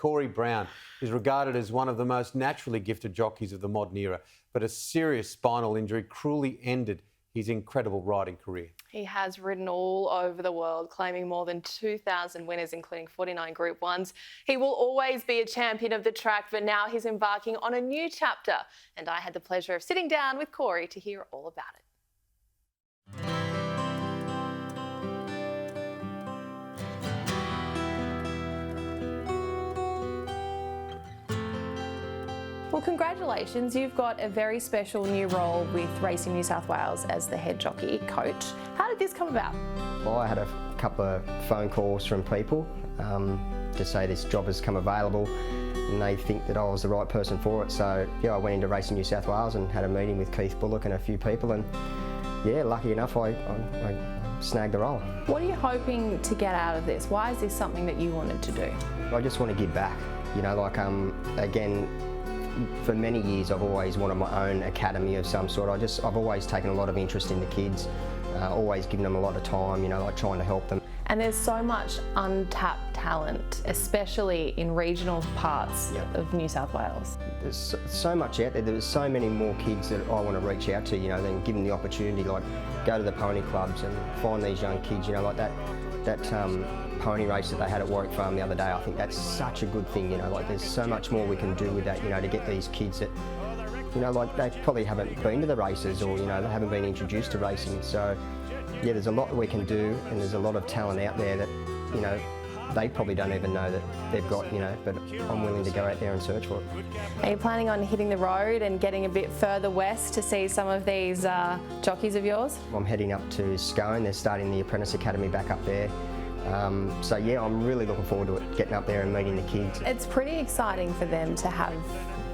Corey Brown is regarded as one of the most naturally gifted jockeys of the modern era, but a serious spinal injury cruelly ended his incredible riding career. He has ridden all over the world, claiming more than 2,000 winners, including 49 Group 1s. He will always be a champion of the track, but now he's embarking on a new chapter. And I had the pleasure of sitting down with Corey to hear all about it. Well, congratulations. You've got a very special new role with Racing New South Wales as the head jockey coach. How did this come about? Well, I had a couple of phone calls from people to say this job has come available and they think that I was the right person for it. So, yeah, I went into Racing New South Wales and had a meeting with Keith Bullock and a few people, and, yeah, lucky enough, I snagged the role. What are you hoping to get out of this? Why is this something that you wanted to do? I just want to give back. You know, like, again, for many years I've always wanted my own academy of some sort. I've always taken a lot of interest in the kids, always given them a lot of time, you know, like trying to help them. And there's so much untapped talent, especially in regional parts of New South Wales. There's so much out there. There's so many more kids that I want to reach out to, you know, then give them the opportunity, like go to the pony clubs and find these young kids, you know, like that pony race that they had at Warwick Farm the other day. I think that's such a good thing, you know, like there's so much more we can do with that, you know, to get these kids that, you know, like they probably haven't been to the races, or, you know, they haven't been introduced to racing. So, yeah, there's a lot that we can do, and there's a lot of talent out there that, you know, they probably don't even know that they've got, you know, but I'm willing to go out there and search for it. Are you planning on hitting the road and getting a bit further west to see some of these jockeys of yours? I'm heading up to Scone. They're starting the Apprentice Academy back up there. So yeah, I'm really looking forward to it, getting up there and meeting the kids. It's pretty exciting for them to have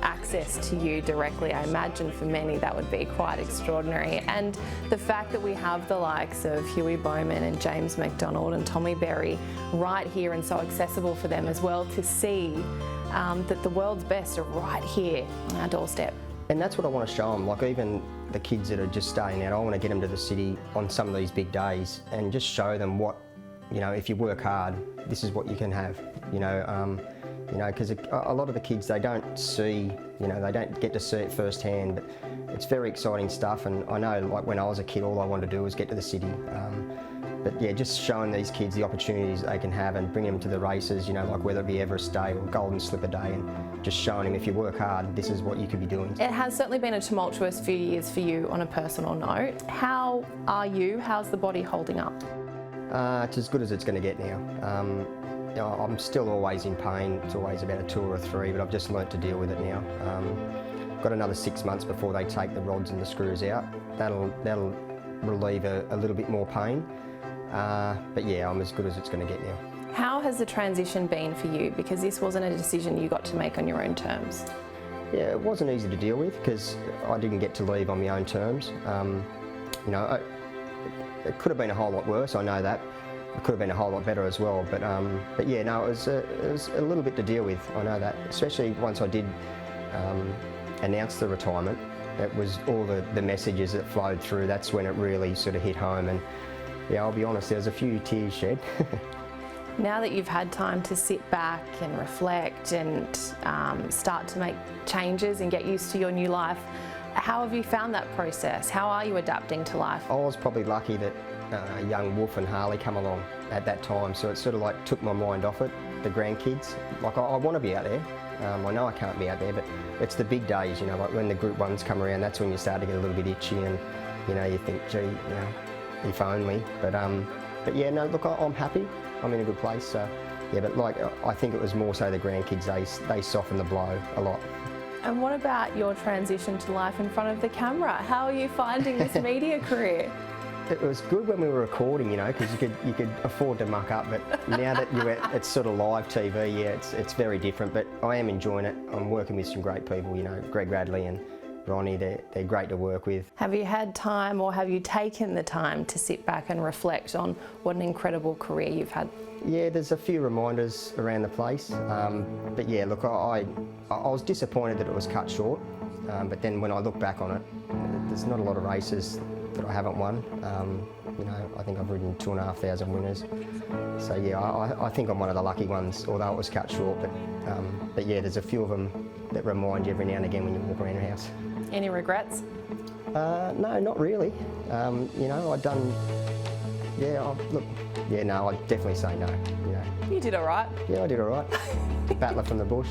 access to you directly. I imagine for many that would be quite extraordinary. And the fact that we have the likes of Huey Bowman and James McDonald and Tommy Berry right here and so accessible for them as well to see that the world's best are right here on our doorstep. And that's what I want to show them, like even the kids that are just starting out, I want to get them to the city on some of these big days and just show them what, you know, if you work hard, this is what you can have, you know, because a lot of the kids, they don't see, you know, they don't get to see it firsthand, but it's very exciting stuff. And I know, like when I was a kid, all I wanted to do was get to the city. But yeah, just showing these kids the opportunities they can have and bringing them to the races, you know, like whether it be Everest Day or Golden Slipper Day, and just showing them if you work hard, this is what you could be doing. It has certainly been a tumultuous few years for you on a personal note. How are you? How's the body holding up? It's as good as it's going to get now. You know, I'm still always in pain. It's always about a 2 or a 3, but I've just learnt to deal with it now. Got another 6 months before they take the rods and the screws out. That'll relieve a little bit more pain. But yeah, I'm as good as it's going to get now. How has the transition been for you? Because this wasn't a decision you got to make on your own terms. Yeah, it wasn't easy to deal with because I didn't get to leave on my own terms. You know, it could have been a whole lot worse, I know that. It could have been a whole lot better as well, but yeah, no, it was a little bit to deal with, I know that. Especially once I did announce the retirement, it was all the messages that flowed through, that's when it really sort of hit home. And yeah, I'll be honest, there was a few tears shed. Now that you've had time to sit back and reflect and start to make changes and get used to your new life, how have you found that process? How are you adapting to life? I was probably lucky that young Wolf and Harley come along at that time, so it sort of like took my mind off it, the grandkids. Like I want to be out there. I know I can't be out there, but it's the big days, you know, like when the Group 1s come around, that's when you start to get a little bit itchy and, you know, you think, gee, you know, if only. But yeah, no, look, I'm happy. I'm in a good place. So yeah, but like I think it was more so the grandkids, they softened the blow a lot. And what about your transition to life in front of the camera? How are you finding this media career? It was good when we were recording, you know, because you could afford to muck up. But now that it's sort of live TV, yeah, it's very different. But I am enjoying it. I'm working with some great people, you know, Greg Radley and Ronnie. They're great to work with. Have you had time, or have you taken the time to sit back and reflect on what an incredible career you've had? Yeah, there's a few reminders around the place. But yeah, look, I was disappointed that it was cut short. But then when I look back on it, there's not a lot of races that I haven't won. You know, I think I've ridden 2,500 winners. So yeah, I think I'm one of the lucky ones, although it was cut short. But yeah, there's a few of them that remind you every now and again when you walk around your house. Any regrets? No, not really. You know, I've done. Yeah, look. Yeah, no, I'd definitely say no. You know. You did all right. Yeah, I did all right. Battler from the bush.